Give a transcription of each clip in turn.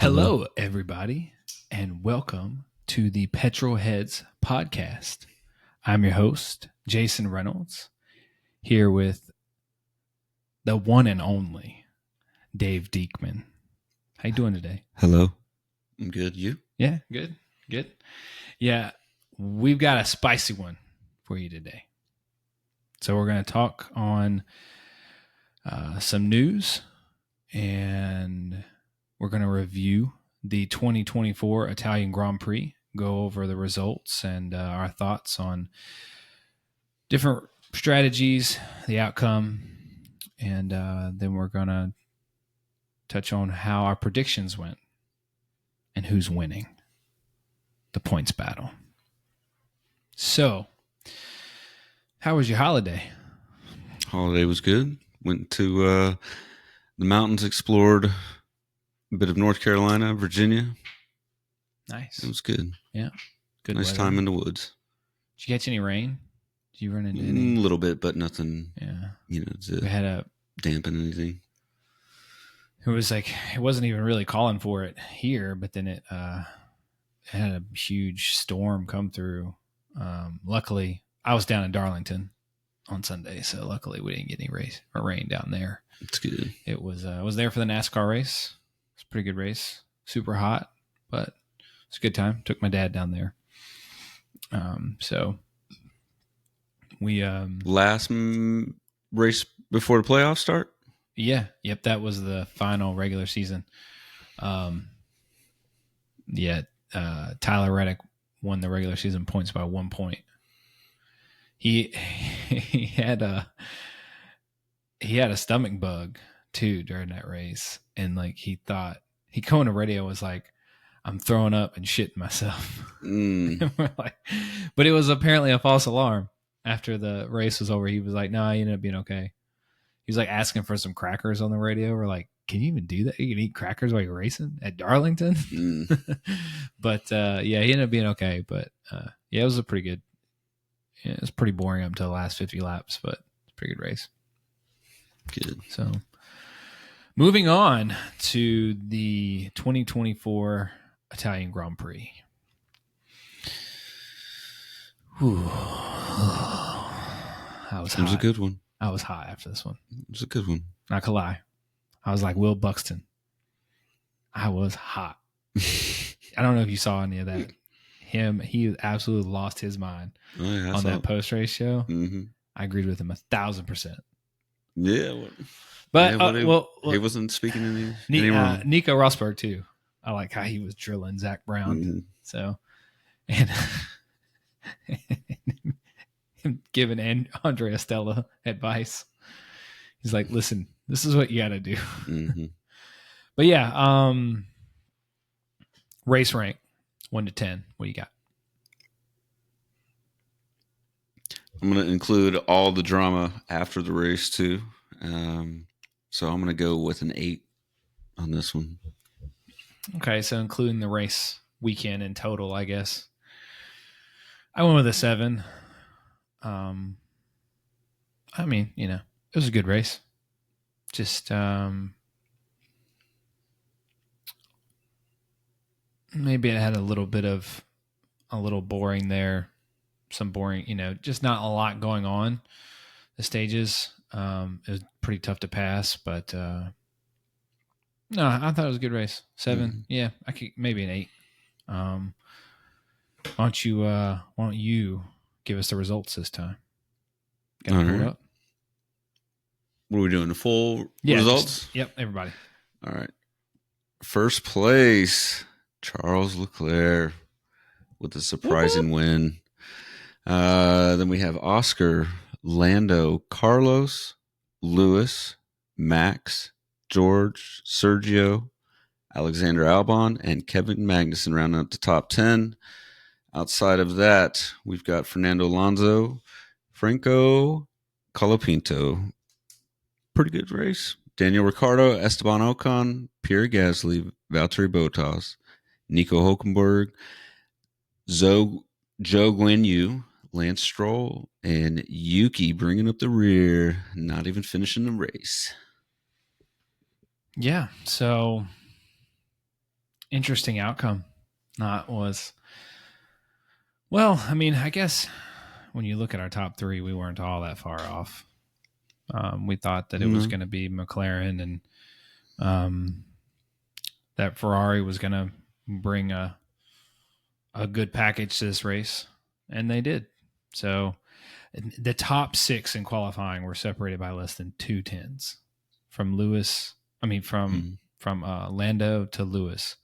Hello, everybody, and welcome to the Petrol Heads podcast. I'm your host, Jason Reynolds, here with the one and only Dave Diekman. How you doing today? Hello. I'm good. You? Yeah, good. Yeah, we've got a spicy one for you today. So we're going to talk on some news, and we're going to review the 2024 Italian Grand Prix, go over the results and our thoughts on different strategies, the outcome, and then we're going to touch on how our predictions went and who's winning the points battle. So, how was your holiday? Holiday was good. Went to the mountains, explored a bit of North Carolina, Virginia. Nice. It was good. Yeah. Good nice weather. Time in the woods. Did you catch any rain? Did you run into any? A little bit, but nothing, Yeah. To We had dampen anything. It was like, it wasn't even really calling for it here, but then it had a huge storm come through. Luckily, I was down in Darlington on Sunday, so luckily we didn't get any rain down there. It's good. It was I was there for the NASCAR race. It's a pretty good race. Super hot, but it's a good time. Took my dad down there. So we last race before the playoffs start. Yeah, yep, that was the final regular season. Tyler Reddick won the regular season points by 1 point. He had a stomach bug too during that race, and like he came on the radio was like, "I'm throwing up and shitting myself." We're like, but it was apparently a false alarm. After the race was over, he was like, "No, he ended up being okay." He was like asking for some crackers on the radio. We're like, "Can you even do that? You can eat crackers while you're racing at Darlington?" But he ended up being okay. But it was a pretty good. Yeah, it was pretty boring up until the last 50 laps, but it's a pretty good race. Good. So, moving on to the 2024 Italian Grand Prix. Whew. I was hot. It was a good one. I was hot after this one. It was a good one. Not gonna lie. I was like Will Buxton. I was hot. I don't know if you saw any of that. He absolutely lost his mind on that post-race show. Mm-hmm. I agreed with him 1,000%. Yeah. But he wasn't speaking any wrong. Nico Rosberg too. I like how he was drilling Zach Brown. Mm-hmm. So, and him giving Andrea Stella advice. He's like, "Listen, this is what you got to do." Mm-hmm. But yeah, race rank 1 to 10. What do you got? I'm going to include all the drama after the race too. So I'm going to go with an 8 on this one. Okay, so including the race weekend in total, I guess. I went with a 7. I mean, it was a good race. Just maybe it had a little boring there. Some boring, just not a lot going on. The stages, it was pretty tough to pass, but no, I thought it was a good race. 7, Mm-hmm. Yeah, I could maybe an 8. Why don't you give us the results this time? Got it pulled up. What are we doing? The full results? Yep, everybody. All right. First place, Charles Leclerc with a surprising win. Then we have Oscar, Lando, Carlos, Lewis, Max, George, Sergio, Alexander Albon, and Kevin Magnussen rounding up the top 10. Outside of that, we've got Fernando Alonso, Franco Colapinto. Pretty good race. Daniel Ricciardo, Esteban Ocon, Pierre Gasly, Valtteri Bottas, Nico Hülkenberg, Zhou Guanyu, Lance Stroll, and Yuki bringing up the rear, not even finishing the race. Yeah, so interesting outcome. Was well, I mean, I guess when you look at our top three, we weren't all that far off. We thought that it was going to be McLaren and that Ferrari was going to bring a good package to this race, and they did. So the top 6 in qualifying were separated by less than 2 tenths from Lewis. I mean, from Lando to Lewis.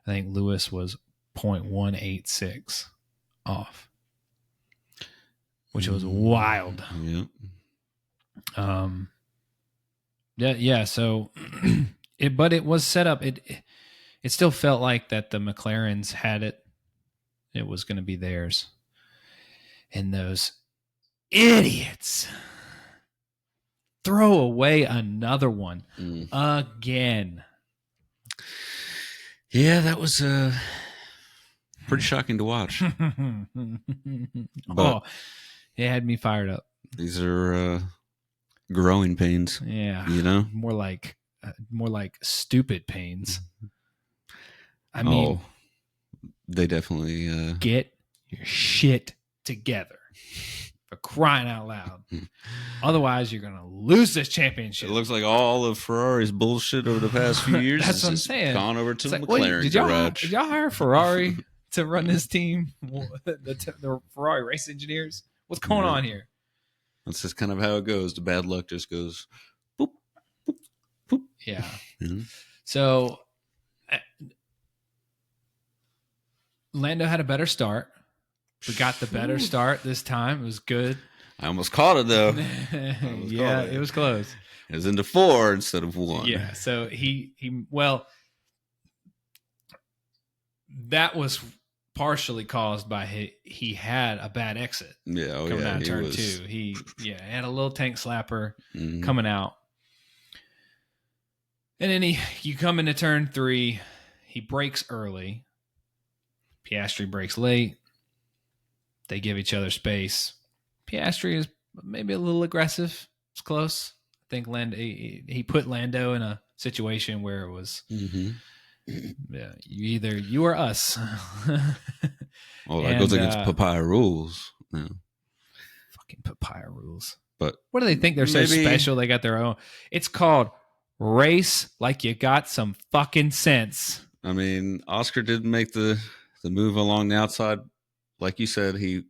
I think Lewis was 0.186 off, which was wild. Yeah. Yeah. So, but it was set up. It still felt like that the McLarens had it. It was going to be theirs, and those idiots throw away another one again. Yeah, that was pretty shocking to watch. But it had me fired up. These are growing pains. Yeah, you know, more like stupid pains. I mean, they definitely get your shit together. For crying out loud. Otherwise, you're going to lose this championship. It looks like all of Ferrari's bullshit over the past few years That's what I'm just saying. gone over to the like, McLaren did y'all hire Ferrari to run this team? The Ferrari race engineers? What's going on here? That's just kind of how it goes. The bad luck just goes boop, boop, boop. Yeah. Mm-hmm. So, Lando had a better start. We got the better start this time. It was good. I almost caught it, though. It was close. It was into 4 instead of 1. Yeah, so well, that was partially caused by he had a bad exit. Yeah, coming out of turn 2. He had a little tank slapper coming out. And then you come into turn 3, he brakes early. Piastri brakes late. They give each other space. Piastri is maybe a little aggressive. It's close. I think he put Lando in a situation where it was either you or us. That goes against papaya rules. No. Fucking papaya rules. But what do they think? They're so special. They got their own. It's called race like you got some fucking sense. I mean, Oscar did make the move along the outside. Like you said, he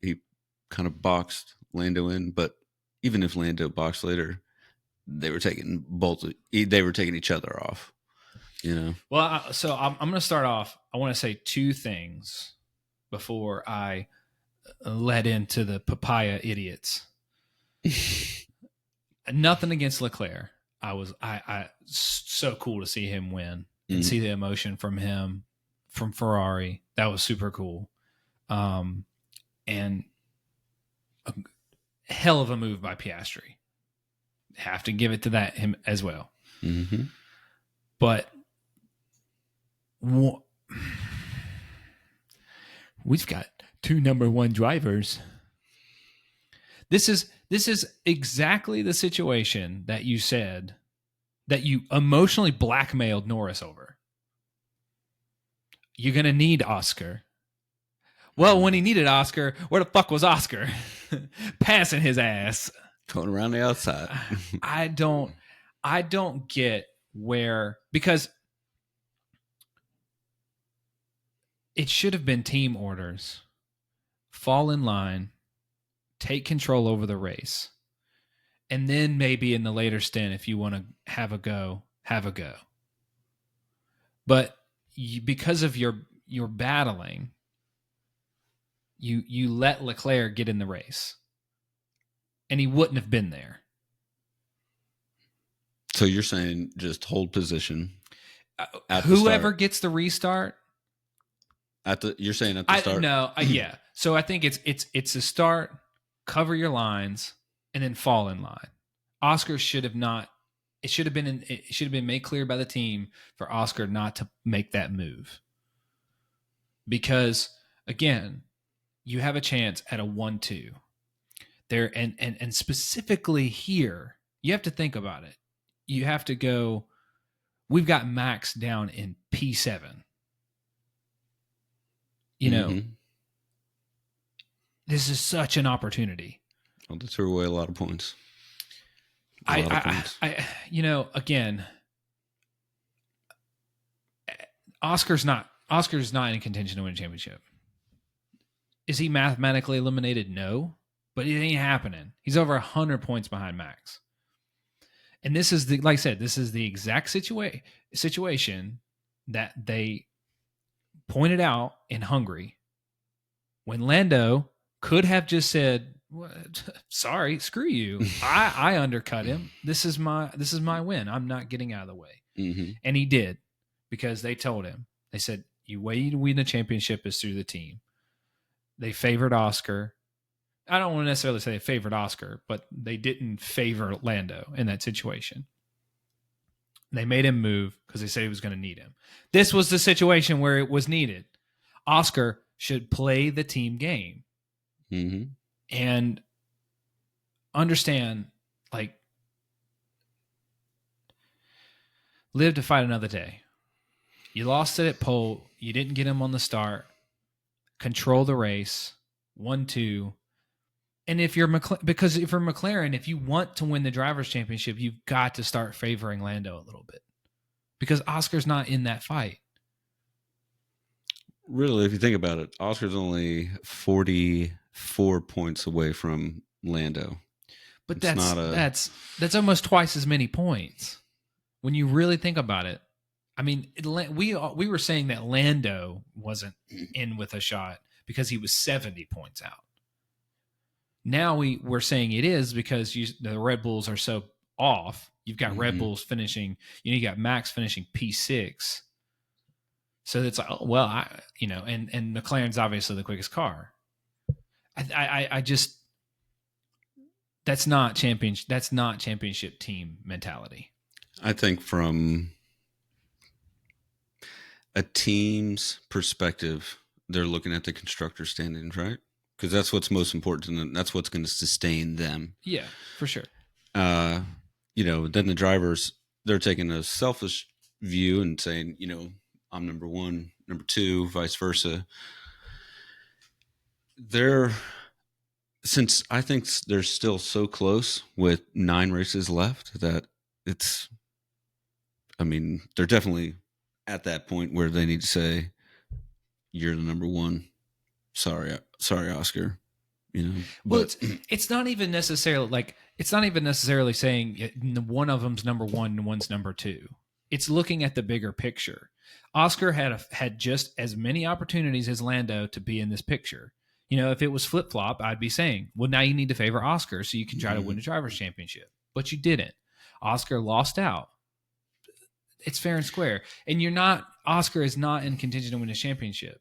kind of boxed Lando in, but even if Lando boxed later, they were taking each other off, you know? Well, so I'm going to start off. I want to say 2 things before I let into the papaya idiots. Nothing against Leclerc. I so cool to see him win and see the emotion from him, from Ferrari. That was super cool. And a hell of a move by Piastri. Have to give it to him as well. Mm-hmm. But we've got 2 number 1 drivers. This is exactly the situation that you said that you emotionally blackmailed Norris over. You're going to need Oscar. Well, when he needed Oscar, where the fuck was Oscar? Passing his ass. Going around the outside. I don't get where, because it should have been team orders. Fall in line, take control over the race. And then maybe in the later stint, if you want to have a go, have a go. But because of your battling, you let Leclerc get in the race, and he wouldn't have been there. So you're saying just hold position. Whoever gets the restart. You're saying at the start? No, yeah. So I think it's a start, cover your lines, and then fall in line. Oscar should have not. It should have been made clear by the team for Oscar not to make that move. Because again, you have a chance at a 1-2 there, and specifically here, you have to think about it. You have to go. We've got Max down in P7. you know, this is such an opportunity. Well, they threw away a lot of points. Points. Again, Oscar's not in contention to win a championship. Is he mathematically eliminated? No, but it ain't happening. He's over 100 points behind Max. And this is like I said, this is the exact situation that they pointed out in Hungary when Lando could have just said, sorry, screw you. I undercut him. This is my win. I'm not getting out of the way. Mm-hmm. And he did, because they told him, they said, you way to win the championship is through the team. They favored Oscar. I don't want to necessarily say they favored Oscar, but they didn't favor Lando in that situation. They made him move because they said he was going to need him. This was the situation where it was needed. Oscar should play the team game. Mm-hmm. And understand, like, live to fight another day. You lost it at pole. You didn't get him on the start. Control the race. 1-2. And if you're McLaren, if you want to win the Drivers' Championship, you've got to start favoring Lando a little bit, because Oscar's not in that fight. Really, if you think about it, Oscar's only 44 points away from Lando. But that's almost twice as many points when you really think about it. I mean, we were saying that Lando wasn't in with a shot because he was 70 points out. Now we're saying it is because the Red Bulls are so off. You've got Red Bulls finishing, you got Max finishing P6. So it's like, oh, well, and McLaren's obviously the quickest car. I just, that's not championship team mentality. I think from a team's perspective, they're looking at the constructor standings, right? Because that's what's most important, and that's what's going to sustain them. Yeah, for sure. Then the drivers, they're taking a selfish view and saying, I'm number one, number two, vice versa. Since I think they're still so close with 9 races left that they're definitely at that point where they need to say, you're the number one. Sorry, Oscar. Well, it's not even necessarily saying one of them's number one and one's number two. It's looking at the bigger picture. Oscar had just as many opportunities as Lando to be in this picture. If it was flip flop, I'd be saying, well, now you need to favor Oscar so you can try to win a Drivers' Championship. But you didn't. Oscar lost out. It's fair and square. And Oscar is not in contention to win a championship.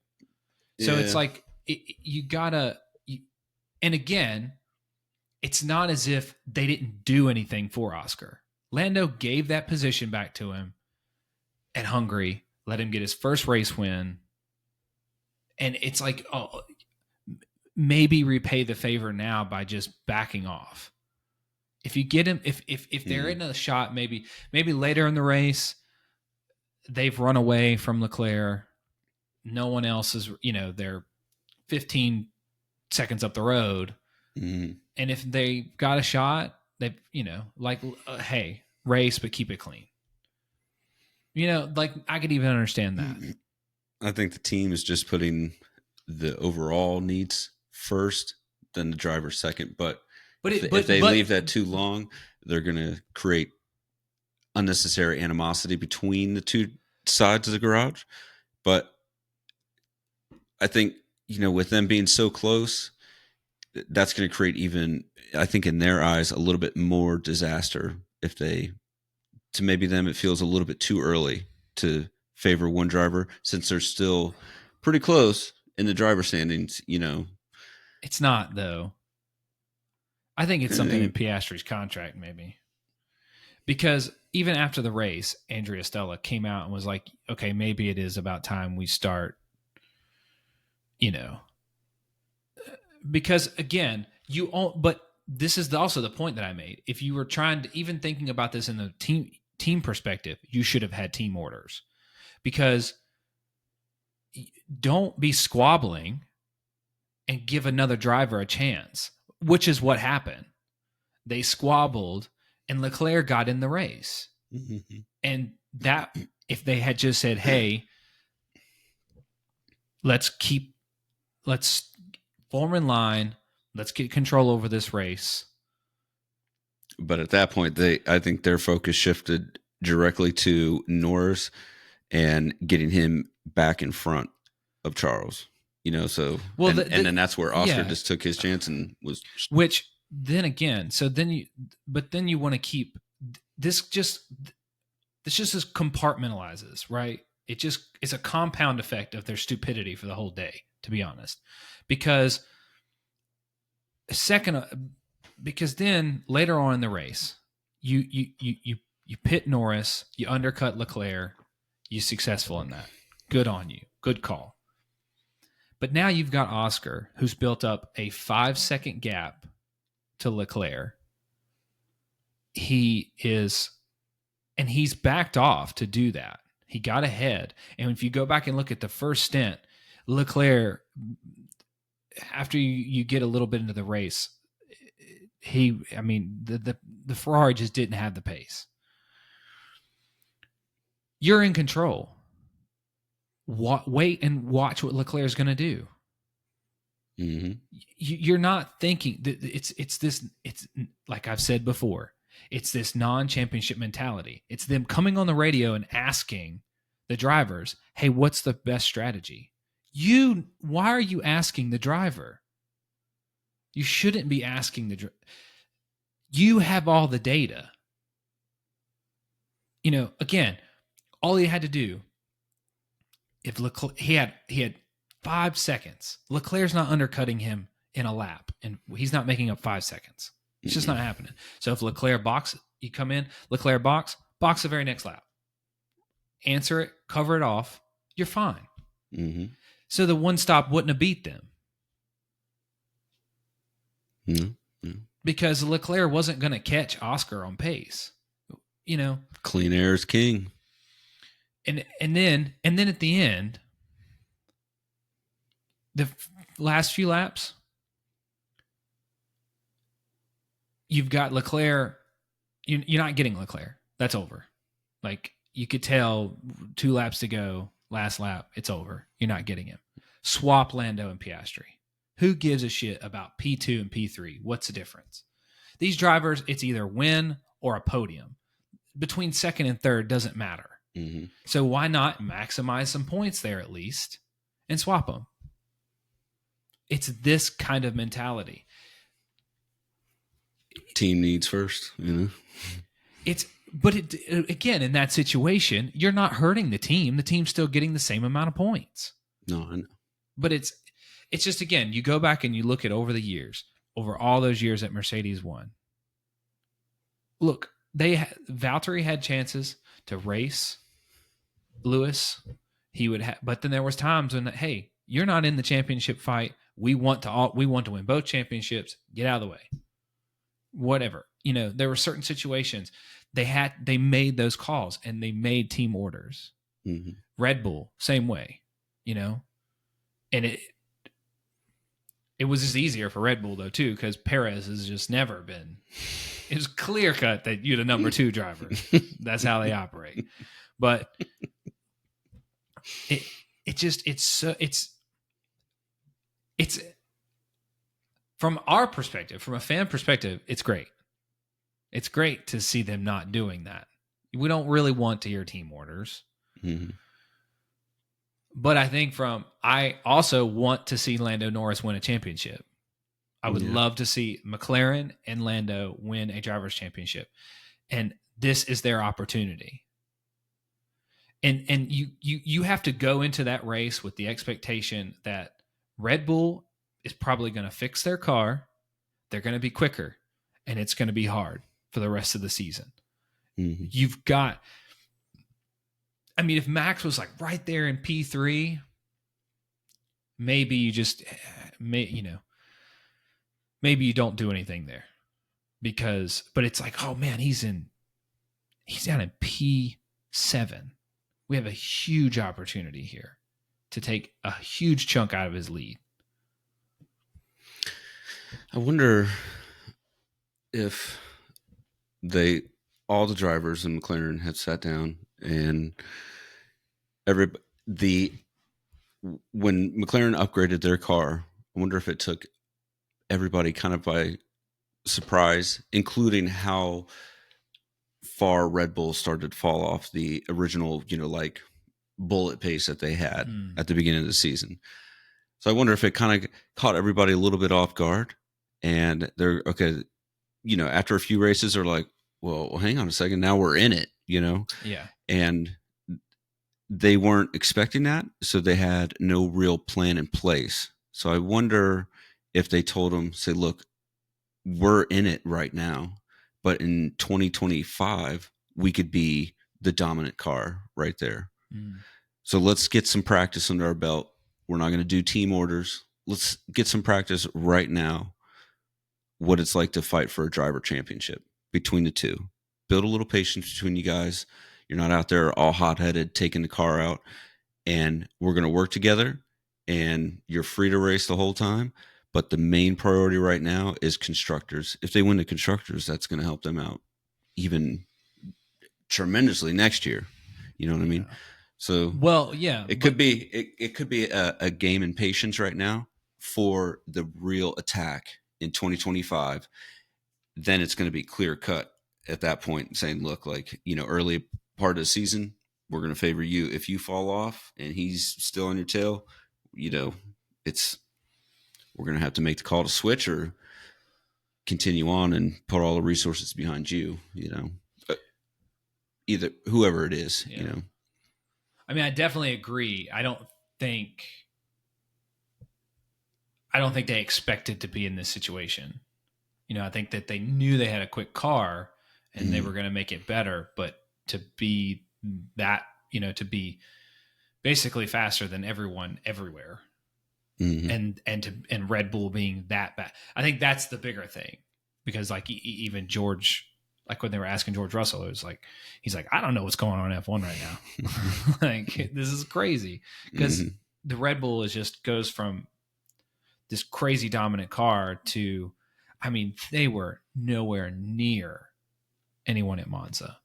So it's like, and again, it's not as if they didn't do anything for Oscar. Lando gave that position back to him at Hungary, let him get his first race win. And it's like, oh, maybe repay the favor now by just backing off. If you get him, if they're in a shot, maybe later in the race, they've run away from Leclerc. No one else is, they're 15 seconds up the road. Mm-hmm. And if they got a shot, they, hey, race, but keep it clean. I could even understand that. I think the team is just putting the overall needs first, then the driver second. But if they leave that too long, they're going to create unnecessary animosity between the two sides of the garage. But I think, with them being so close, that's going to create even, I think in their eyes, a little bit more disaster to maybe them, it feels a little bit too early to favor one driver since they're still pretty close in the driver standings, It's not, though. I think it's something in Piastri's contract, maybe. Because even after the race, Andrea Stella came out and was like, okay, maybe it is about time we start, because again, but this is also the point that I made. If you were even thinking about this in the team perspective, you should have had team orders, because don't be squabbling and give another driver a chance, which is what happened. They squabbled and Leclerc got in the race. Mm-hmm. And that, if they had just said, hey, let's form in line, let's get control over this race. But at that point, I think their focus shifted directly to Norris and getting him back in front of Charles. So Well, and then that's where Oscar yeah. just took his chance and was. Which then again, then you want to keep this just compartmentalizes, right? It's a compound effect of their stupidity for the whole day, to be honest, because then later on in the race, you pit Norris, you undercut Leclerc, you're successful in that. Good on you. Good call. But now you've got Oscar, who's built up a 5-second gap to Leclerc. He's backed off to do that. He got ahead. And if you go back and look at the first stint, Leclerc, after you get a little bit into the race, the Ferrari just didn't have the pace. You're in control. Wait and watch what Leclerc's going to do. Mm-hmm. You're not thinking that it's like I've said before, it's this non-championship mentality. It's them coming on the radio and asking the drivers, hey, what's the best strategy? Why are you asking the driver? You shouldn't be asking the driver. You have all the data. Again, all he had to do, if he had 5 seconds, Leclerc's not undercutting him in a lap, and he's not making up 5 seconds. It's just not happening. So if Leclerc box, you come in, Leclerc box the very next lap. Answer it, cover it off, you're fine. Mm-hmm. So the one stop wouldn't have beat them. Mm-hmm. Because Leclerc wasn't going to catch Oscar on pace. Clean air is king. And then at the end, the last few laps, you've got Leclerc. You're not getting Leclerc. That's over. Like, you could tell 2 laps to go, last lap, it's over. You're not getting him. Swap Lando and Piastri. Who gives a shit about P2 and P3? What's the difference? These drivers, it's either win or a podium. Between second and third doesn't matter. Mm-hmm. So why not maximize some points there at least and swap them? It's this kind of mentality. Team needs first, But again, in that situation, you're not hurting the team. The team's still getting the same amount of points. No, I know. But it's just, again, you go back and you look at over the years, over all those years that Mercedes won. Look, Valtteri had chances to race Lewis. He would have, but then there was times when, hey, you're not in the championship fight. We want to win both championships. Get out of the way. Whatever. There were certain situations they made those calls and they made team orders. Mm-hmm. Red Bull, same way, and it was just easier for Red Bull though too, because Perez has just never been. It was clear cut that you're the number 2 driver. That's how they operate. But it's from our perspective, from a fan perspective, it's great. It's great to see them not doing that. We don't really want to hear team orders. Mm-hmm. But I think I also want to see Lando Norris win a championship. I would love to see McLaren and Lando win a driver's championship. And this is their opportunity. And you have to go into that race with the expectation that Red Bull is probably going to fix their car. They're going to be quicker, and it's going to be hard for the rest of the season. Mm-hmm. You've got, if Max was like right there in P3, maybe you just, maybe you don't do anything there but it's like, oh man, he's down in P7. We have a huge opportunity here to take a huge chunk out of his lead. I wonder if all the drivers in McLaren have sat down and when McLaren upgraded their car, I wonder if it took everybody kind of by surprise, including how far Red Bull started to fall off the original, like bullet pace that they had at the beginning of the season. So I wonder if it kind of caught everybody a little bit off guard, and they're okay. After a few races, they're like, "Well, hang on a second. Now we're in it." Yeah. And they weren't expecting that, so they had no real plan in place. So I wonder if they told them, say, look, we're in it right now, but in 2025, we could be the dominant car right there. So let's get some practice under our belt. We're not going to do team orders. Let's get some practice right now, what it's like to fight for a driver championship between the two. Build a little patience between you guys. You're not out there all hot-headed taking the car out, and we're going to work together, and you're free to race the whole time. But the main priority right now is constructors. If they win the constructors, that's going to help them out even tremendously next year. You know what I mean? So, it could be a game in patience right now for the real attack in 2025. Then it's going to be clear cut at that point, saying, look, early part of the season, we're going to favor you. If you fall off and he's still on your tail, we're going to have to make the call to switch or continue on and put all the resources behind you, either whoever it is, I mean, I definitely agree. I don't think they expected to be in this situation. I think that they knew they had a quick car and they were going to make it better, but to be that, to be basically faster than everyone everywhere. And Red Bull being that bad, I think that's the bigger thing, because even George, when they were asking George Russell, it was he's like, I don't know what's going on in F1 right now. This is crazy, because the Red Bull goes from this crazy dominant car to, they were nowhere near anyone at Monza.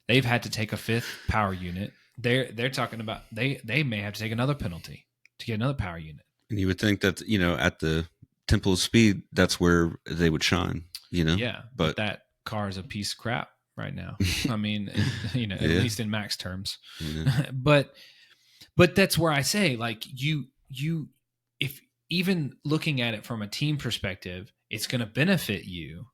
They've had to take a fifth power unit. They're talking about they may have to take another penalty to get another power unit. And you would think that, at the tempo of speed, that's where they would shine, Yeah, but that car is a piece of crap right now. At least in Max terms. Yeah. But that's where I say, if even looking at it from a team perspective, it's going to benefit you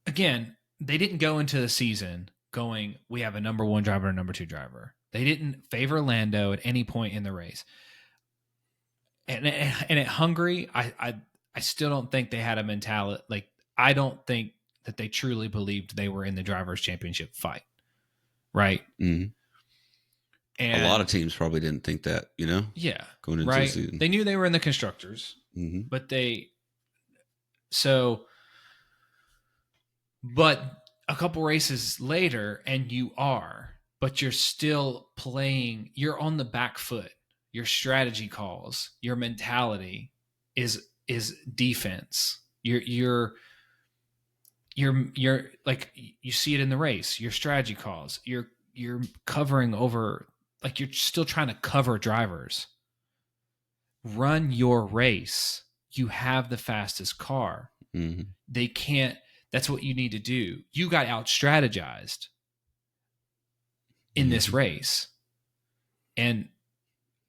again, they didn't go into the season going, we have a number one driver and a number two driver. They didn't favor Lando at any point in the race. And at Hungary, I still don't think they had a mentality. I don't think that they truly believed they were in the drivers' championship fight. Right? Mm-hmm. And a lot of teams probably didn't think that, Yeah. Going into the season. They knew they were in the constructors, but but a couple races later, and but you're still playing, you're on the back foot. Your strategy calls, your mentality is defense. You're you see it in the race. Your strategy calls, you're covering over, you're still trying to cover drivers. Run your race. You have the fastest car. They can't. That's what you need to do. You got out strategized in this race. And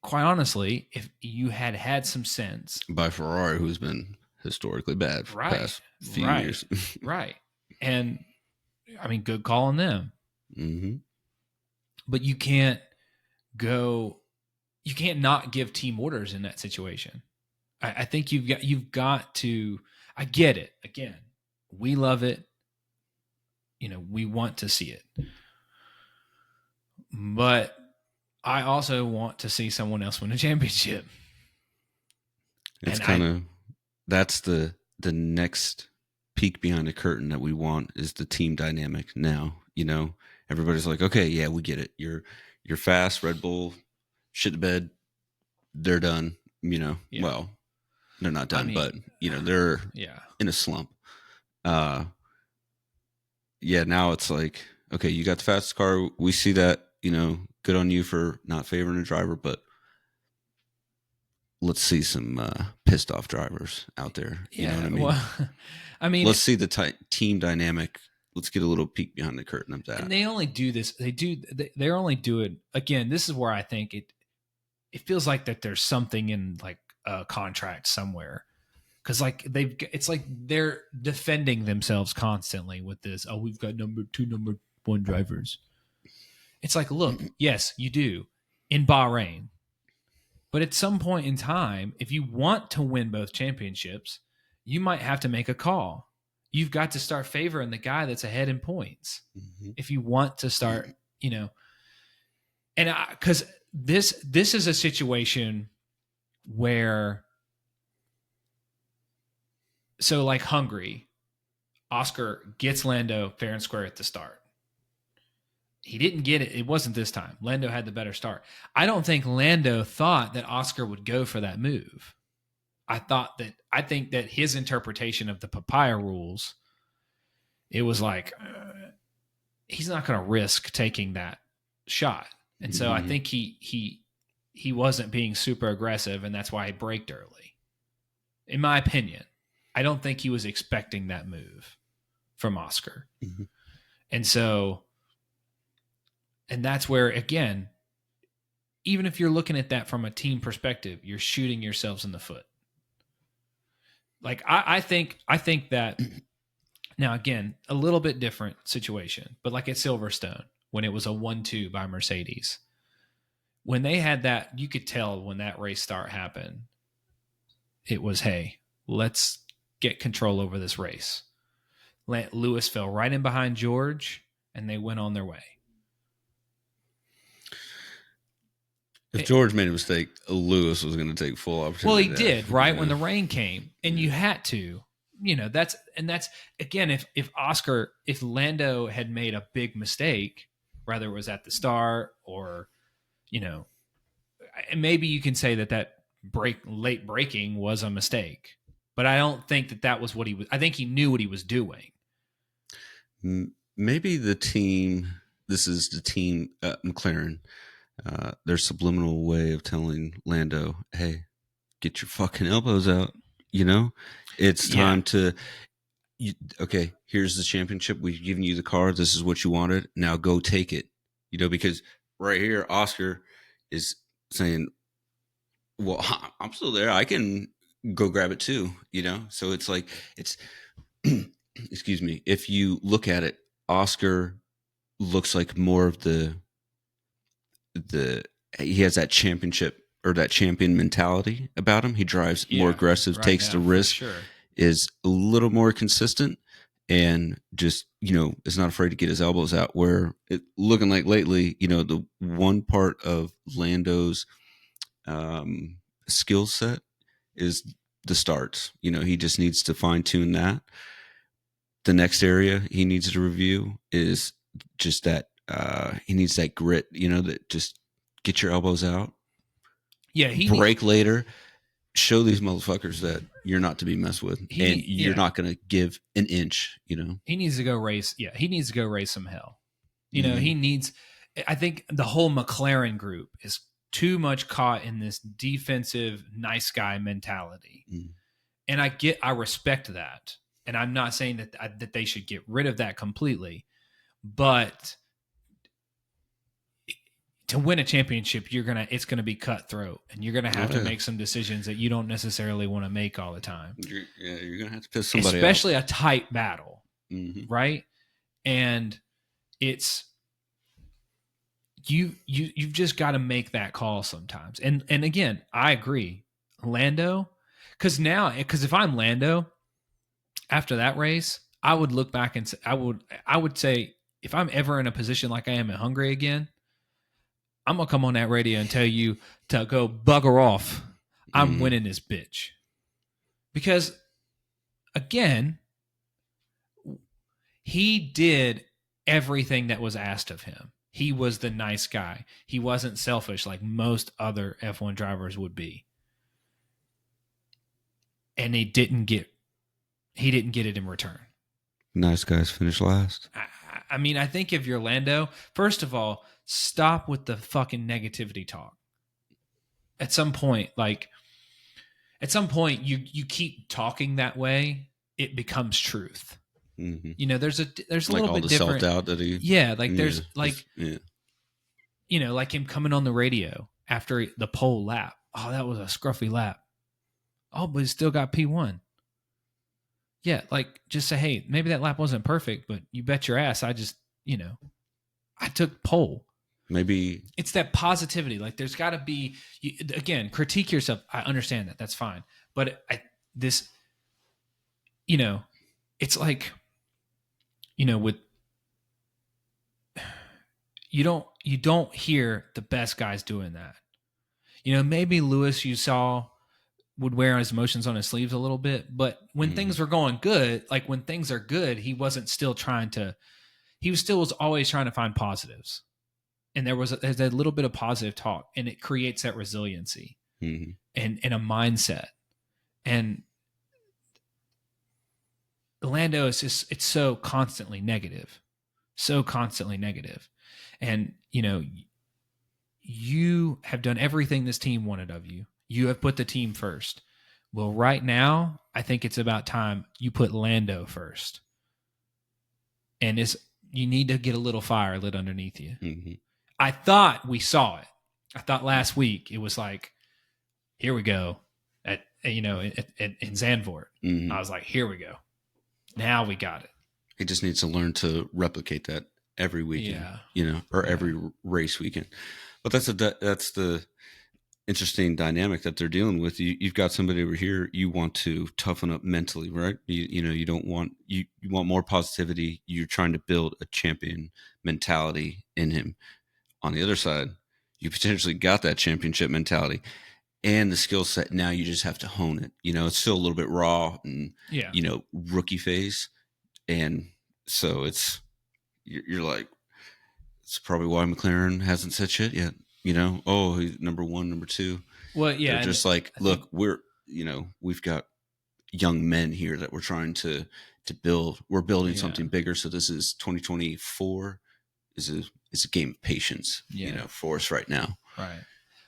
quite honestly, if you had some sense. By Ferrari, who's been historically bad for the past few years. Right. And, good call on them. But you can't not give team orders in that situation. I think you've got to, I get it. Again, we love it. We want to see it. But I also want to see someone else win a championship. It's that's the next peek behind the curtain that we want, is the team dynamic now. Everybody's like, okay, yeah, we get it. You're You're fast, Red Bull, shit the bed, they're done. Yeah. Well, they're not done, I mean, but they're yeah. in a slump. Yeah, now it's like, okay, you got the fastest car. We see that, good on you for not favoring a driver, but let's see some pissed off drivers out there. You know what I mean? Well, I mean, let's see the team dynamic. Let's get a little peek behind the curtain of that. and they only do this. They're only doing, again, this is where I think it feels like that there's something in like a contract somewhere. Cause like it's like they're defending themselves constantly with this. Oh, we've got number 2, number 1 drivers. It's like, look, yes, you do in Bahrain. But at some point in time, if you want to win both championships, you might have to make a call. You've got to start favoring the guy that's ahead in points. Mm-hmm. If you want to start, and because this is a situation where, so like Hungary, Oscar gets Lando fair and square at the start. He didn't get it. It wasn't this time. Lando had the better start. I don't think Lando thought that Oscar would go for that move. I think that his interpretation of the papaya rules, it was like, he's not going to risk taking that shot. And so I think he wasn't being super aggressive, and that's why he braked early. In my opinion, I don't think he was expecting that move from Oscar. Mm-hmm. And that's where, again, even if you're looking at that from a team perspective, you're shooting yourselves in the foot. Like I think that now, again, a little bit different situation, but like at Silverstone, when it was a 1-2 by Mercedes, when they had that, you could tell when that race start happened, it was, hey, let's get control over this race. Lewis fell right in behind George, and they went on their way. If George made a mistake, Lewis was going to take full opportunity. Well, he did, right? When the rain came, and you had to, that's again, if Lando had made a big mistake, whether it was at the start or, maybe you can say that late braking was a mistake, but I don't think that was what he was. I think he knew what he was doing. Maybe the team, this is the team, McLaren, their subliminal way of telling Lando, hey, get your fucking elbows out. It's time to, okay, here's the championship. We've given you the car. This is what you wanted. Now go take it. Because right here, Oscar is saying, well, I'm still there. I can go grab it too, So it's like, excuse me. If you look at it, Oscar looks like more of he has that championship or that champion mentality about him. He drives more aggressive, takes the risk, is a little more consistent, and just, is not afraid to get his elbows out. Where it looking like lately, the one part of Lando's skill set is the starts. He just needs to fine tune that. The next area he needs to review is just that he needs that grit, that just get your elbows out. Yeah, break later. Show these motherfuckers that you're not to be messed with, and you're not going to give an inch. He needs to go race. Yeah, he needs to go raise some hell. He needs. I think the whole McLaren group is too much caught in this defensive nice guy mentality, and I respect that, and I'm not saying that they should get rid of that completely, but to win a championship, it's gonna be cutthroat, and you're gonna have to make some decisions that you don't necessarily want to make all the time. You're gonna have to piss somebody especially off. A tight battle, right? And it's you've just got to make that call sometimes. And again, I agree, Lando, because if I'm Lando after that race, I would look back and say, I would say, if I'm ever in a position like I am in Hungary again, I'm going to come on that radio and tell you to go bugger off. I'm winning this bitch. Because, again, he did everything that was asked of him. He was the nice guy. He wasn't selfish like most other F1 drivers would be. And he didn't get it in return. Nice guys finish last. I mean, I think if you're Lando, first of all, stop with the fucking negativity talk. At some point, you keep talking that way, it becomes truth. Mm-hmm. You know, there's a like little all bit the different. self-doubt that he... Yeah, like there's yeah. You know, like him coming on the radio after the pole lap. Oh, that was a scruffy lap. Oh, but he still got P1. Yeah, like just say, hey, maybe that lap wasn't perfect, but you bet your ass I just, I took pole. Maybe it's that positivity. Like there's got to be, again, critique yourself. I understand that. That's fine. But it's like, with, you don't hear the best guys doing that. Maybe Lewis you saw would wear his emotions on his sleeves a little bit, but when things were going good, like when things are good, he wasn't still was always trying to find positives. And there's a little bit of positive talk, and it creates that resiliency and a mindset. And Lando is just, it's so constantly negative. And, you have done everything this team wanted of you. You have put the team first. Well, right now, I think it's about time you put Lando first. And you need to get a little fire lit underneath you. Mm-hmm. I thought we saw it. I thought last week it was like, here we go in Zandvoort. Mm-hmm. I was like, here we go. Now we got it. He just needs to learn to replicate that every weekend, every race weekend. But that's the interesting dynamic that they're dealing with. You've got somebody over here. You want to toughen up mentally, right? You don't want you want more positivity. You're trying to build a champion mentality in him. On the other side, you potentially got that championship mentality and the skill set. Now you just have to hone it. It's still a little bit raw and rookie phase, and so you're like, it's probably why McLaren hasn't said shit yet. He's number one, number two. Well, yeah, they're just like, look, we've got young men here that we're trying to build. We're building something bigger. So this is 2024 is a game of patience, for us right now. Right.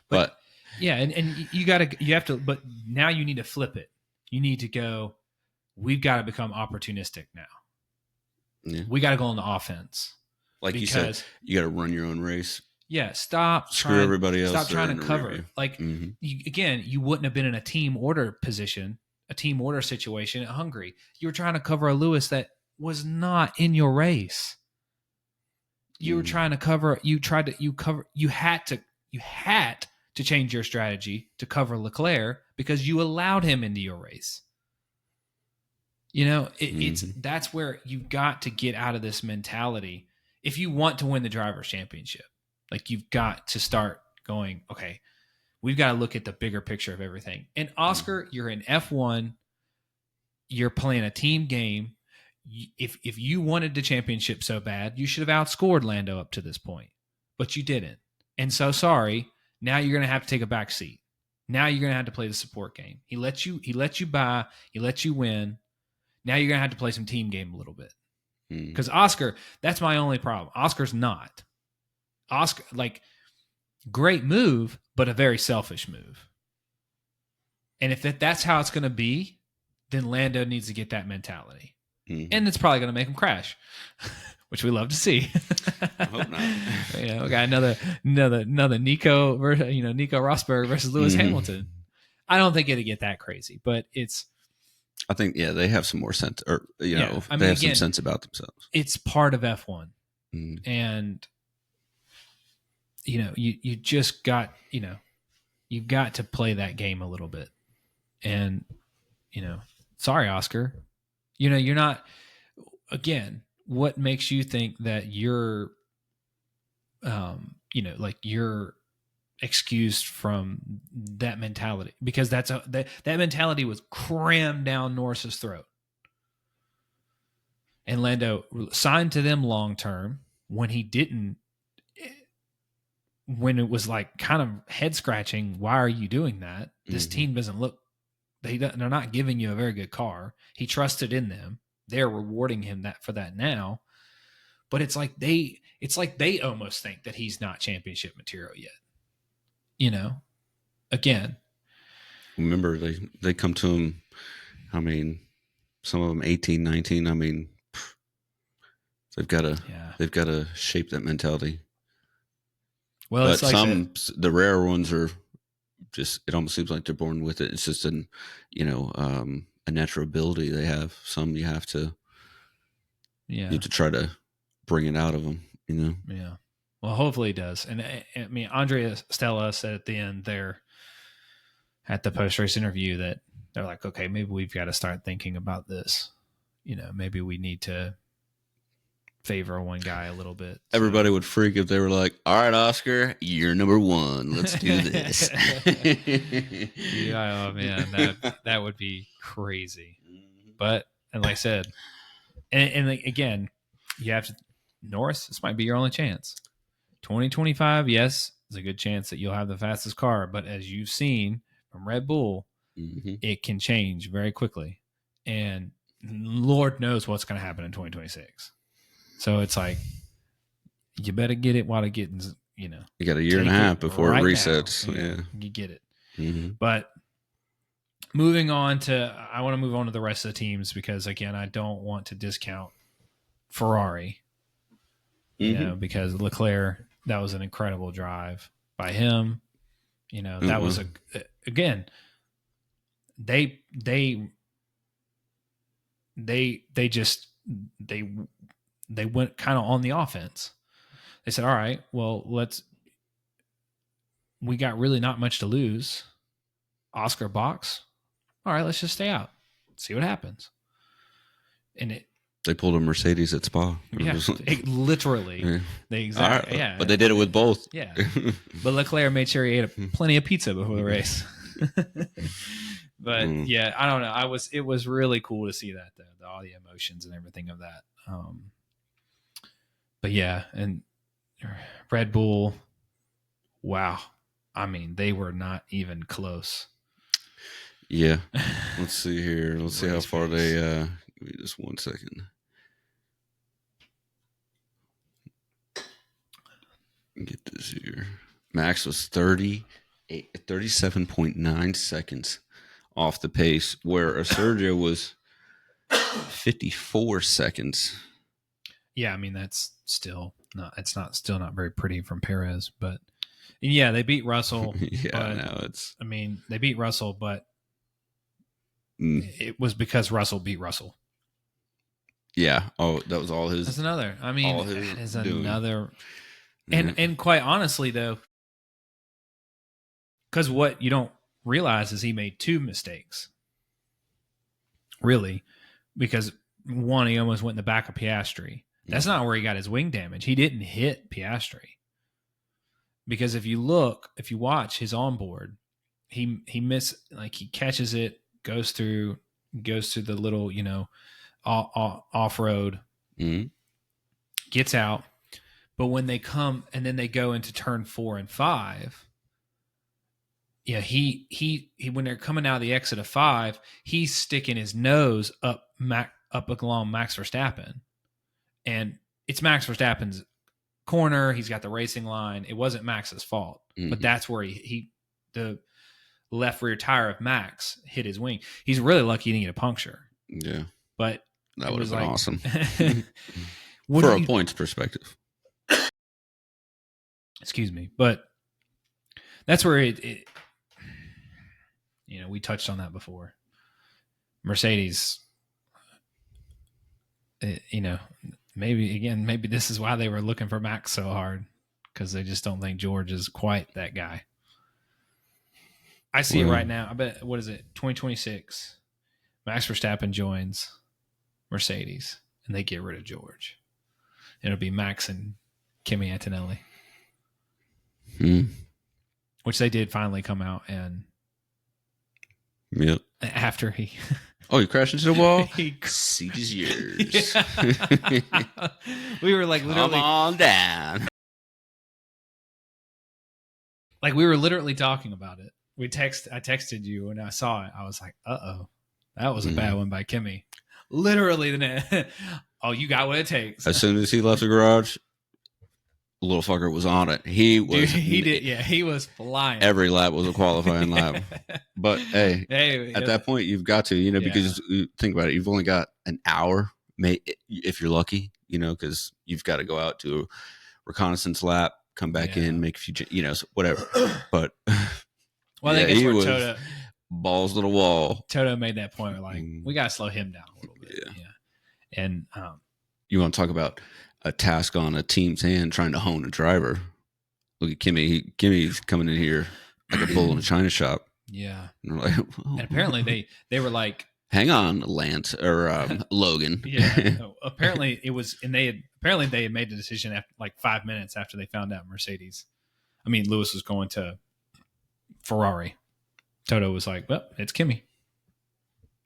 But yeah, and you have to, but now you need to flip it. You need to go, we've got to become opportunistic now. Yeah. We got to go on the offense. Like you said, you got to run your own race. Yeah, stop. Screw everybody else. Stop trying to cover it. Like, you wouldn't have been in a team order position, a team order situation at Hungary. You were trying to cover a Lewis that was not in your race. You were trying to cover. You had to change your strategy to cover Leclerc because you allowed him into your race. That's where you've got to get out of this mentality if you want to win the Drivers' Championship. Like, you've got to start going, okay, we've got to look at the bigger picture of everything. And Oscar, you're in F1. You're playing a team game. If you wanted the championship so bad, you should have outscored Lando up to this point, but you didn't. And so sorry. Now you're going to have to take a back seat. Now you're going to have to play the support game. He let you buy. He let you win. Now you're going to have to play some team game a little bit. Because Oscar, that's my only problem. Oscar's not. Oscar, like, great move, but a very selfish move. And if that's how it's going to be, then Lando needs to get that mentality. And it's probably going to make him crash, which we love to see. I hope not. We got another Nico versus, Nico Rosberg versus Lewis Hamilton. I don't think it'll get that crazy, but I think, they have some more sense, or, they have some sense about themselves. It's part of F1. And, you just got, you've got to play that game a little bit. And, sorry, Oscar, you're not, again, what makes you think that you're, you're excused from that mentality? Because that mentality was crammed down Norris's throat. And Lando signed to them long term when he didn't when it was like kind of head scratching, why are you doing that? This Mhm. team doesn't look, they're not giving you a very good car. He trusted in them. They're rewarding him for that now. But it's like they almost think that he's not championship material yet. You know, again, Remember, they come to him. I mean, some of them 18, 19. I mean, they've got to yeah. they've got to shape that mentality. Well, But it's like the rare ones are just. It almost seems like they're born with it. It's just a natural ability they have. Some you have to try to bring it out of them. Yeah. Well, hopefully he does. And I mean, Andrea Stella said at the end there at the post race interview that they're like, okay, maybe we've got to start thinking about this. Maybe we need to favor one guy a little bit. Everybody would freak if they were like, all right, Oscar, you're number one. Let's do this. Yeah, oh man, that would be crazy. But, and like I said, and again, you have to, Norris, this might be your only chance. 2025, yes, there's a good chance that you'll have the fastest car. But as you've seen from Red Bull, it can change very quickly. And Lord knows what's going to happen in 2026. So it's like, you better get it while it getting, you got a year and a half before it resets. Now, yeah. You get it. But I want to move on to the rest of the teams because, again, I don't want to discount Ferrari, because Leclerc, that was an incredible drive by him. That was again, they went kind of on the offense. They said, all right, well, we got really not much to lose. Oscar box. All right, let's just stay out. See what happens. And they pulled a Mercedes at Spa. Yeah, literally. Yeah. Exactly. Yeah. But they did it with both. Yeah. But Leclerc made sure he ate plenty of pizza before the race. But yeah, I don't know. It was really cool to see that, though, all the emotions and everything of that. But yeah, and Red Bull, wow. I mean, they were not even close. Yeah. Let's see here. Let's see how far they give me just 1 second. Get this here. Max was 37.9 seconds off the pace, where Sergio was 54 seconds. Yeah, I mean that's still not very pretty from Perez, but yeah, they beat Russell. They beat Russell, but it was because Russell beat Russell. Yeah. Oh, that was all his. That's another. I mean, is another. And quite honestly, though, because what you don't realize is he made two mistakes. Really, because one, he almost went in the back of Piastri. That's not where he got his wing damage. He didn't hit Piastri. Because if you watch his onboard, he catches it, goes through the little, off road, gets out. But when they come and then they go into turn 4 and 5, yeah, he when they're coming out of the exit of 5, he's sticking his nose up along Max Verstappen, and it's Max Verstappen's corner. He's got the racing line. It wasn't Max's fault, but that's where the left rear tire of Max hit his wing. He's really lucky he didn't get a puncture. Yeah, but that would have been awesome for a points perspective. Excuse me, but that's where it we touched on that before. Mercedes, maybe this is why they were looking for Max so hard, because they just don't think George is quite that guy. I see it right now. I bet, what is it, 2026? Max Verstappen joins Mercedes, and they get rid of George. It'll be Max and Kimi Antonelli. Which they did finally come out and. Yep. After he. Oh, you crashed into the wall? Seat is yours. We were like literally. Come on down. Like we were literally talking about it. I texted you when I saw it. I was like, that was a bad one by Kimmy. Literally the net. Oh, you got what it takes. As soon as he left the garage, little fucker was on it. He was. Dude, he did. Yeah, he was flying. Every lap was a qualifying lap. But hey, at that point, you've got to, you know, because think about it, you've only got an hour, if you're lucky, you know, because you've got to go out to a reconnaissance lap, come back in, make a few, you know, whatever. But well, I think it's he where was Toto balls to the wall. Toto made that point. Like, we got to slow him down a little bit. Yeah. And you want to talk about a task on a team's hand trying to hone a driver? Look at Kimmy. Kimmy's coming in here like a bull in a china shop. Yeah. And, like, and apparently they were like, hang on, Lance or Logan. Yeah. No, apparently it was, and they had made the decision after like 5 minutes after they found out Lewis was going to Ferrari. Toto was like, well, it's Kimmy.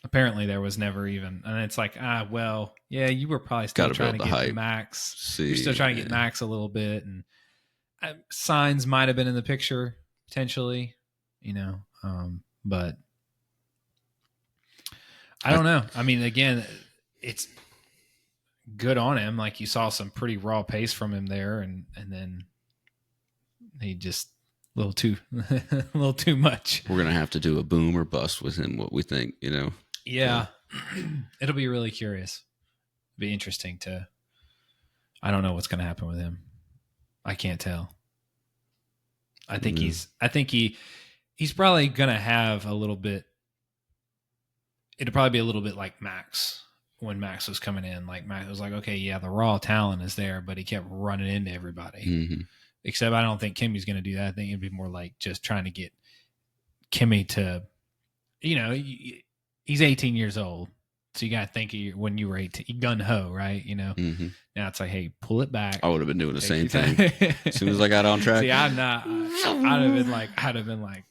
Apparently there was never even, and it's like, well, yeah, you were probably still trying to get Max. You're still trying to get Max a little bit, and Sainz might have been in the picture potentially, you know, but I don't know. I mean, again, it's good on him. Like you saw some pretty raw pace from him there, and then he just a little too much. We're gonna have to do a boom or bust with him. What we think, you know. Yeah. It'll be really curious. Be interesting to. I don't know what's going to happen with him. I can't tell. I think he's probably going to have a little bit. It'll probably be a little bit like Max when Max was coming in. Like Max was like, okay, yeah, the raw talent is there, but he kept running into everybody. Mm-hmm. Except I don't think Kimmy's going to do that. I think it'd be more like just trying to get Kimmy to, you know, he's 18 years old. So you got to think when you were 18, gun ho, right? You know, Now it's like, hey, pull it back. I would have been doing the same thing. As soon as I got on track. See, I'm not, I'd have been like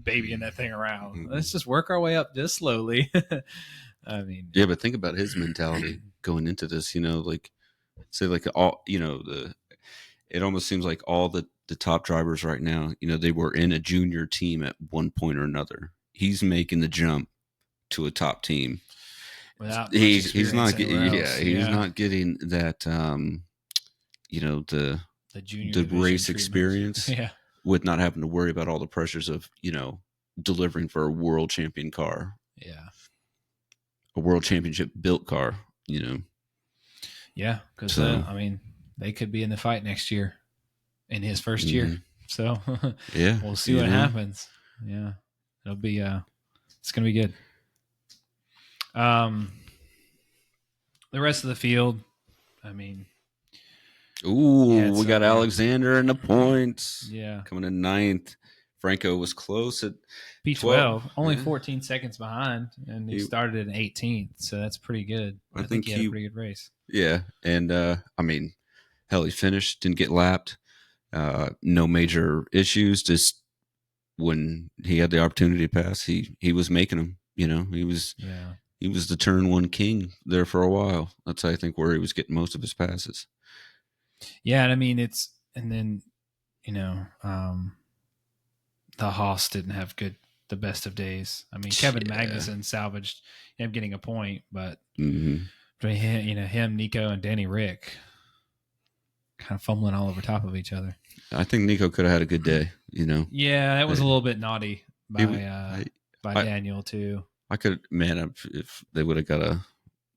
babying that thing around. Mm-hmm. Let's just work our way up just slowly. I mean, yeah, but think about his mentality going into this, you know, like say like all, you know, it almost seems like all the top drivers right now, you know, they were in a junior team at one point or another. He's making the jump to a top team. He's not getting that you know, the race experience with not having to worry about all the pressures of, you know, delivering for a world champion car. Yeah. A world championship built car, you know. Yeah, because I mean, they could be in the fight next year in his first year. So yeah, we'll see what happens. Yeah. It'll be it's gonna be good. The rest of the field, I mean, we got Alexander in the points. Yeah, coming in 9th. Franco was close at P12, only 14 seconds behind, and he started in 18th, so that's pretty good. I think he had a pretty good race. Yeah, and I mean, hell, he finished, didn't get lapped, no major issues. Just when he had the opportunity to pass, he was making them. You know, he was the turn one king there for a while. That's I think where he was getting most of his passes. Yeah, and I mean and then you know, the Haas didn't have the best of days. I mean, Kevin Magnussen salvaged him getting a point, but you know, him, Nico, and Danny Rick kind of fumbling all over top of each other. I think Nico could have had a good day. You know. Yeah, that was a little bit naughty by Daniel too. I could, man, if they would have got a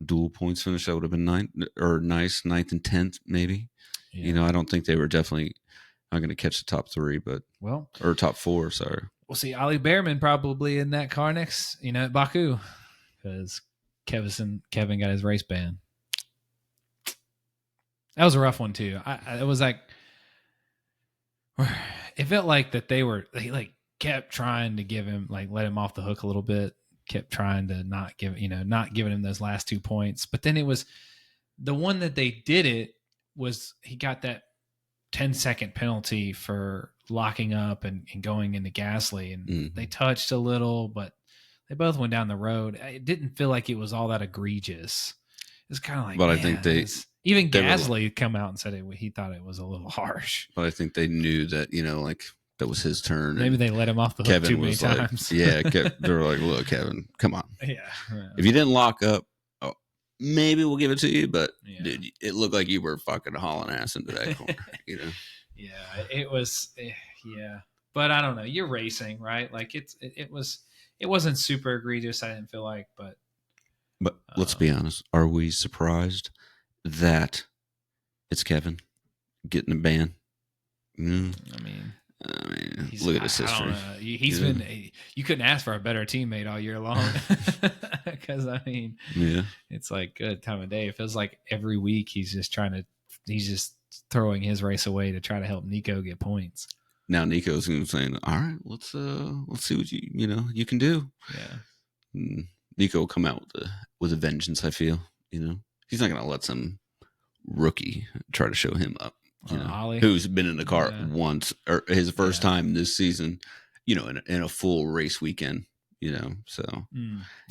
dual points finish, that would have been 9th and 10th, maybe. Yeah. You know, I don't think they were definitely not going to catch the top 3, or top 4. Sorry. We'll see Ollie Behrman probably in that car next, you know, at Baku, because Kevin got his race ban. That was a rough one too. It was like, it felt like that they kept trying to give him, like, let him off the hook a little bit. Kept trying to not giving him those last 2 points. But then it was the one that they did it was he got that 10-second penalty for locking up and going into Gasly. And they touched a little, but they both went down the road. It didn't feel like it was all that egregious. It's kind of like, but I think Gasly come out and said he thought it was a little harsh. But I think they knew that, you know, like that was his turn. Maybe and they let him off the hook Kevin too many was like, times. they were like, look, Kevin, come on. Yeah. If you didn't lock up, maybe we'll give it to you. But Yeah. dude, it looked like you were fucking hauling ass into that corner. Yeah, it was. Yeah, but I don't know. You're racing, right? Like it wasn't super egregious. I didn't feel like, but let's be honest. Are we surprised that it's Kevin getting a ban? I mean, look at his history. He's been. You couldn't ask for a better teammate all year long. Because it's like good time of day. It feels like every week he's just throwing his race away to try to help Nico get points. Now Nico's saying, "All right, let's see what you can do." Yeah, Nico will come out with a vengeance. I feel he's not going to let some rookie try to show him up. Ollie, who's been in the car once or his first time this season, in a full race weekend, so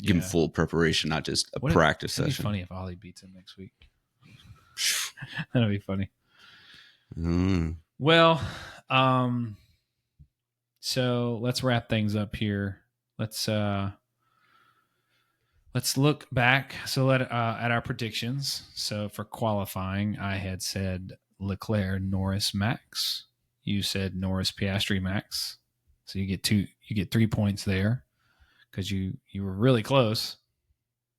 give him full preparation, not just a practice session. It'd be funny if Ollie beats him next week. That'd be funny. Well, so let's wrap things up here. Let's look back. So at our predictions. So for qualifying, I had said Leclerc, Norris, Max. You said Norris, Piastri, Max. So you get 3 points there because you were really close.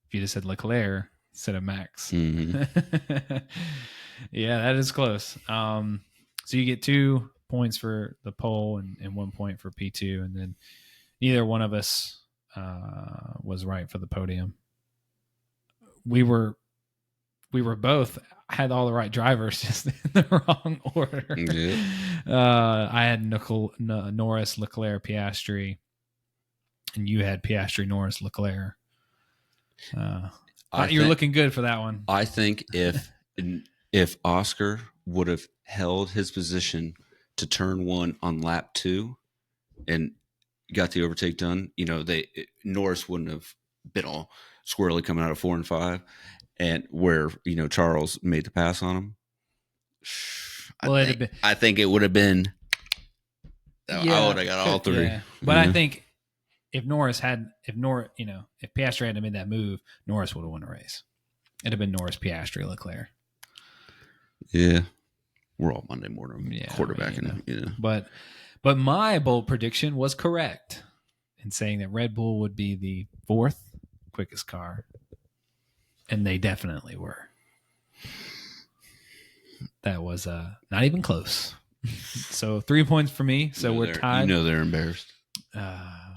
If you just said Leclerc instead of Max. Mm-hmm. Yeah, that is close. So you get 2 points for the pole and 1 point for P2, and then neither one of us was right for the podium. We were both had all the right drivers, just in the wrong order. Yeah. I had Norris, Leclerc, Piastri, and you had Piastri, Norris, Leclerc. You're looking good for that one. I think if Oscar would have held his position to turn 1 on lap 2 and got the overtake done, Norris wouldn't have been all squirrely coming out of 4 and 5. And where Charles made the pass on him, I think it would have been. Yeah, I would have got all 3. Yeah. But I think if Piastri hadn't made that move, Norris would have won the race. It'd have been Norris, Piastri, Leclerc. Yeah, we're all Monday morning quarterbacking. But my bold prediction was correct in saying that Red Bull would be the 4th quickest car. And they definitely were. That was not even close. So 3 points for me. So we're tied. They're embarrassed. I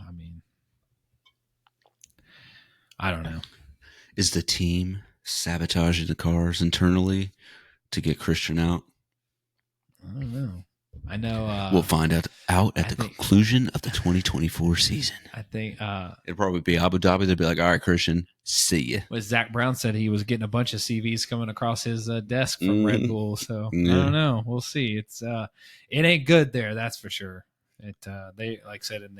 don't know. Is the team sabotaging the cars internally to get Christian out? I don't know. I know. We'll find out at the conclusion of the 2024 season. I think it'll probably be Abu Dhabi. They'll be like, "All right, Christian, see ya." Well, Zach Brown said he was getting a bunch of CVs coming across his desk from Red Bull. So I don't know. We'll see. It's it ain't good there. That's for sure. They like I said, and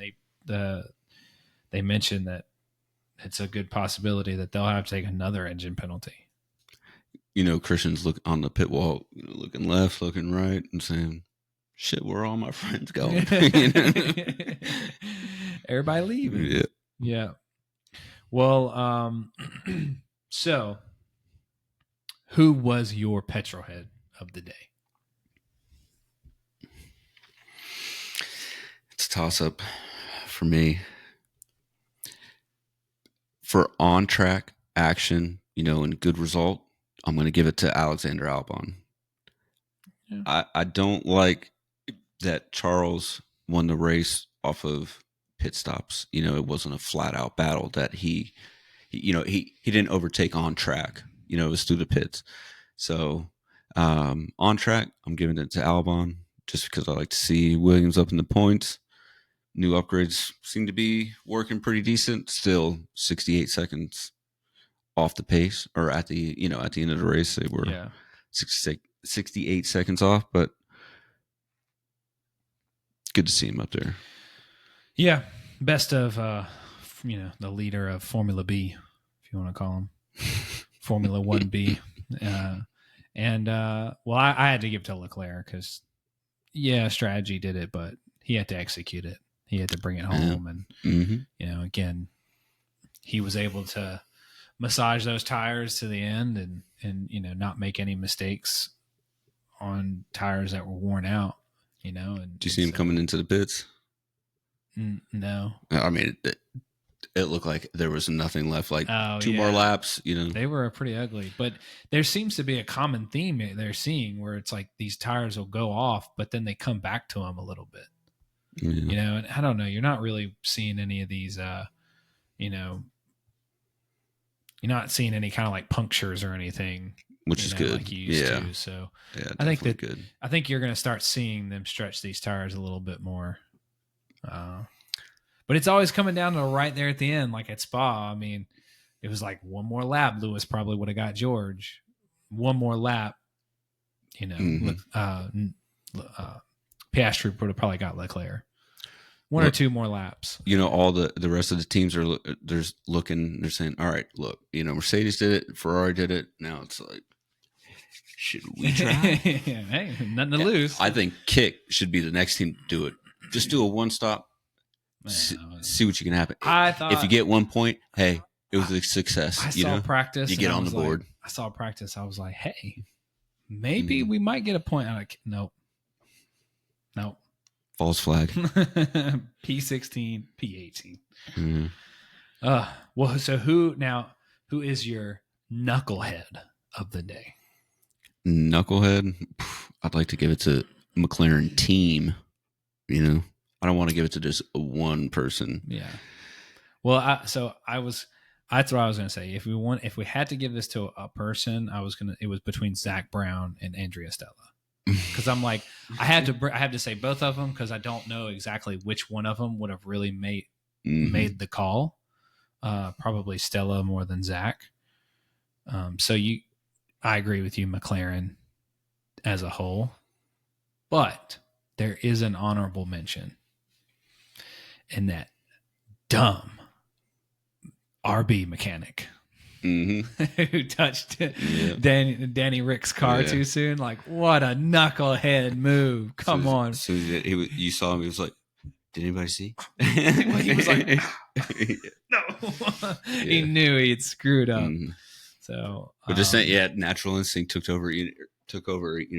they mentioned that it's a good possibility that they'll have to take another engine penalty. Christian's look on the pit wall, looking left, looking right, and saying, "Shit, where are all my friends going?" Everybody leaving. Yeah. Well, so who was your petrolhead of the day? It's a toss-up for me. For on-track action, and good result, I'm going to give it to Alexander Albon. Yeah. I don't like that Charles won the race off of pit stops. It wasn't a flat-out battle that he didn't overtake on track. It was through the pits. So on track, I'm giving it to Albon just because I like to see Williams up in the points. New upgrades seem to be working pretty decent. Still 68 seconds off the pace, or at the end of the race, they were 68 seconds off, but good to see him up there. Yeah. Best of, the leader of Formula B, if you want to call him Formula 1B. I had to give it to Leclerc because, strategy did it, but he had to execute it. He had to bring it home, and again, he was able to massage those tires to the end, and not make any mistakes on tires that were worn out. And do you see him coming into the pits? No. I mean, it looked like there was nothing left. Like two more laps. They were pretty ugly, but there seems to be a common theme they're seeing where it's like these tires will go off, but then they come back to them a little bit. Yeah. And I don't know. You're not really seeing any of these. You're not seeing any kind of like punctures or anything, which is good. Like you used to. So yeah, I think that good. I think you're going to start seeing them stretch these tires a little bit more. But it's always coming down to right there at the end, like at Spa. I mean, it was like one more lap. Lewis probably would have got George. One more lap, Piastri would have probably got Leclerc. One or two more laps. All the rest of the teams are looking. They're saying, "All right, look, Mercedes did it, Ferrari did it. Now it's like, should we try? Hey, nothing to lose." I think Kick should be the next team to do it. Just do a one stop. See what you can happen. I thought if you get 1 point, hey, it was a success. I saw practice. You get on the board. I saw practice. I was like, hey, maybe we might get a point. Nope. False flag. P16, P18. Well, so who is your knucklehead of the day? Knucklehead? I'd like to give it to McLaren team. I don't want to give it to just one person. Yeah. Well, that's what I was going to say. If we had to give this to a person, it was between Zach Brown and Andrea Stella. Because I'm like, I have to say both of them because I don't know exactly which one of them would have really made the call. Probably Stella more than Zach. I agree with you, McLaren as a whole, but there is an honorable mention in that dumb RB mechanic. Who touched Danny Rick's car too soon? Like, what a knucklehead move! Come on. So you saw him. He was like, "Did anybody see?" He was like, "No." He knew he had screwed up. So, but just saying, natural instinct took over. He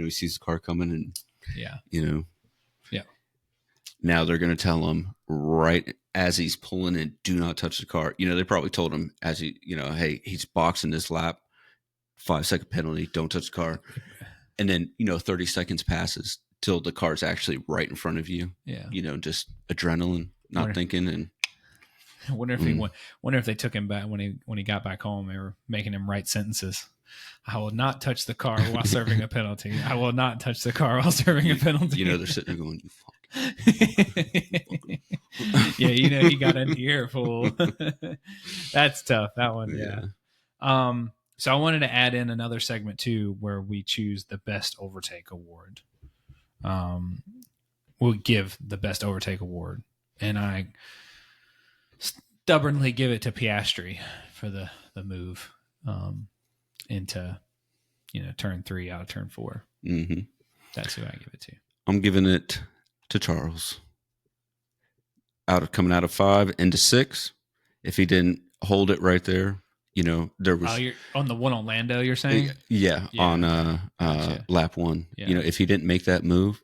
sees the car coming, and now they're going to tell him right as he's pulling in, do not touch the car. They probably told him as he, hey, he's boxing this lap, 5-second penalty, don't touch the car. And then, 30 seconds passes till the car's actually right in front of you. Yeah. Just adrenaline, not thinking. And I wonder if they took him back when he got back home. They were making him write sentences. I will not touch the car while serving a penalty. I will not touch the car while serving a penalty. They're sitting there going, "You fuck." Yeah, he got an earful. That's tough. That one, yeah. So I wanted to add in another segment too, where we choose the best overtake award. We'll give the best overtake award, and I stubbornly give it to Piastri for the move into turn 3 out of turn 4. Mm-hmm. That's who I give it to. I'm giving it to Charles. Coming out of 5 into 6. If he didn't hold it right there, there was. You're on the one on Lando, you're saying? Yeah. On Gotcha. lap 1. Yeah. If he didn't make that move,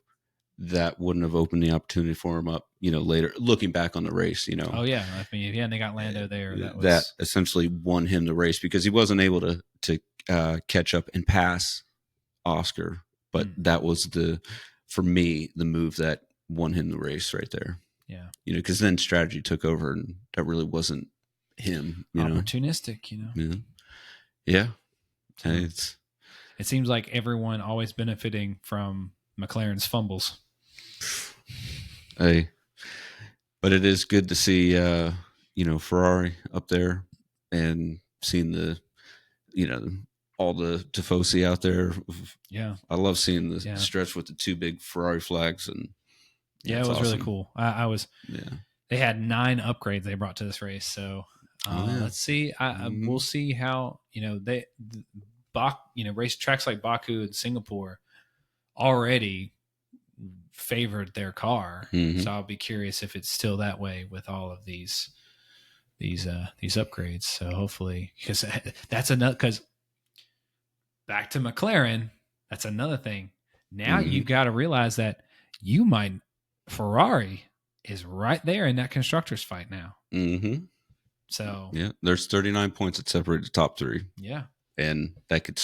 that wouldn't have opened the opportunity for him up. Later, looking back on the race. Oh yeah, I mean, if he hadn't got Lando there, that essentially won him the race because he wasn't able to catch up and pass Oscar. But that was for me the move that won him the race right there. Yeah. Because then strategy took over and that really wasn't him. Opportunistic, Yeah. It seems like everyone always benefiting from McLaren's fumbles. Hey, but it is good to see, Ferrari up there and seeing all the Tifosi out there. Yeah. I love seeing the stretch with the 2 big Ferrari flags. And it was awesome. Really cool. They had 9 upgrades they brought to this race. So let's see. We'll see how, race tracks like Baku and Singapore already favored their car. Mhm. So I'll be curious if it's still that way with all of these upgrades. So hopefully, because that's another, because back to McLaren, that's another thing. Now Mhm. you've got to realize that Ferrari is right there in that constructors fight now. Mm-hmm. So yeah, there's 39 points that separate the top three, yeah, and that could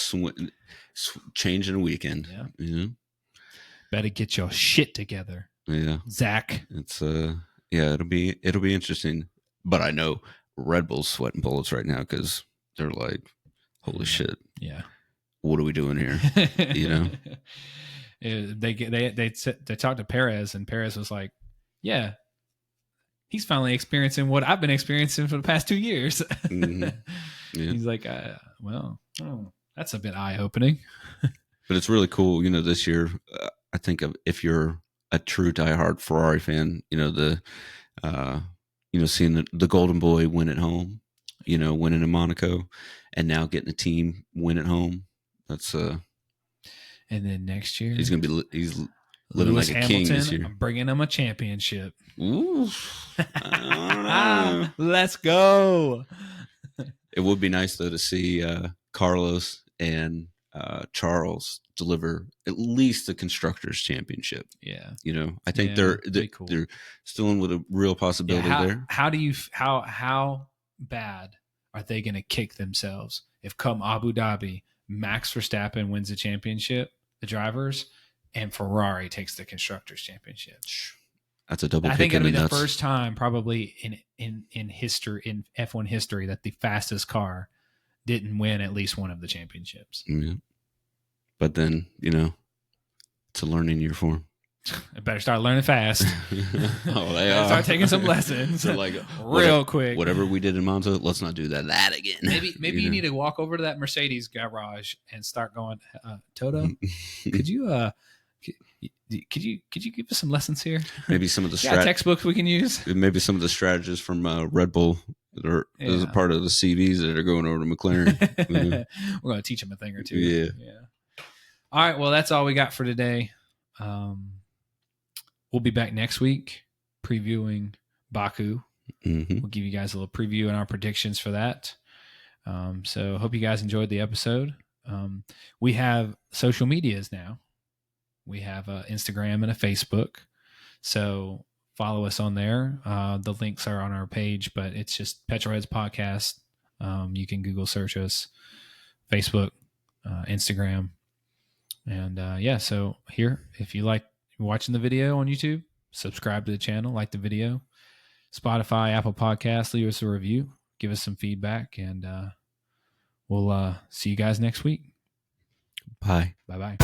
change in a weekend. Yeah. You know? Better get your shit together, Yeah, Zach. it's yeah, it'll be interesting. But I know Red Bull's sweating bullets right now because they're like, holy shit, Yeah. what are we doing here? You know? They talked to Perez, and Perez was like, yeah, he's finally experiencing what I've been experiencing for the past 2 years. Mm-hmm. Yeah. He's like, that's a bit eye-opening. But it's really cool, you know, this year. I think if you're a true diehard Ferrari fan, you know, seeing the Golden Boy win at home, you know, winning in Monaco, and now getting a team win at home. That's and then next year he's living Lewis like a Hamilton, king this year. I'm bringing him a championship. Ooh, I don't know. Let's go. It would be nice though to see Carlos and Charles deliver at least the constructors championship. Yeah, you know, I think Yeah, they're cool. they're still in with a real possibility there. How bad are they going to kick themselves if come Abu Dhabi, Max Verstappen wins the championship, the drivers, and Ferrari takes the constructors championship? That's a double. I think it'll be the nuts. first time probably in history, in F1 history, that the fastest car didn't win at least one of the championships. Yeah. But then, you know, it's a learning year for them. I better start learning fast. They are. Start taking some lessons. So like real quick. Whatever we did in Monza, let's not do that again. Maybe you need to walk over to that Mercedes garage and start going, Toto, could you give us some lessons here? Maybe some of the textbooks we can use. Maybe some of the strategists from Red Bull that are as a part of the CVs that are going over to McLaren. We're going to teach them a thing or two. Yeah. All right. Well, that's all we got for today. We'll be back next week previewing Baku. Mm-hmm. We'll give you guys a little preview and our predictions for that. So hope you guys enjoyed the episode. We have social medias now. We have an Instagram and a Facebook. So follow us on there. The links are on our page, but it's just Petrolheads Podcast. You can Google search us, Facebook, Instagram. And so here, if you like watching the video on YouTube, subscribe to the channel, like the video. Spotify, Apple Podcasts, leave us a review, give us some feedback, and we'll see you guys next week. Bye. Bye-bye.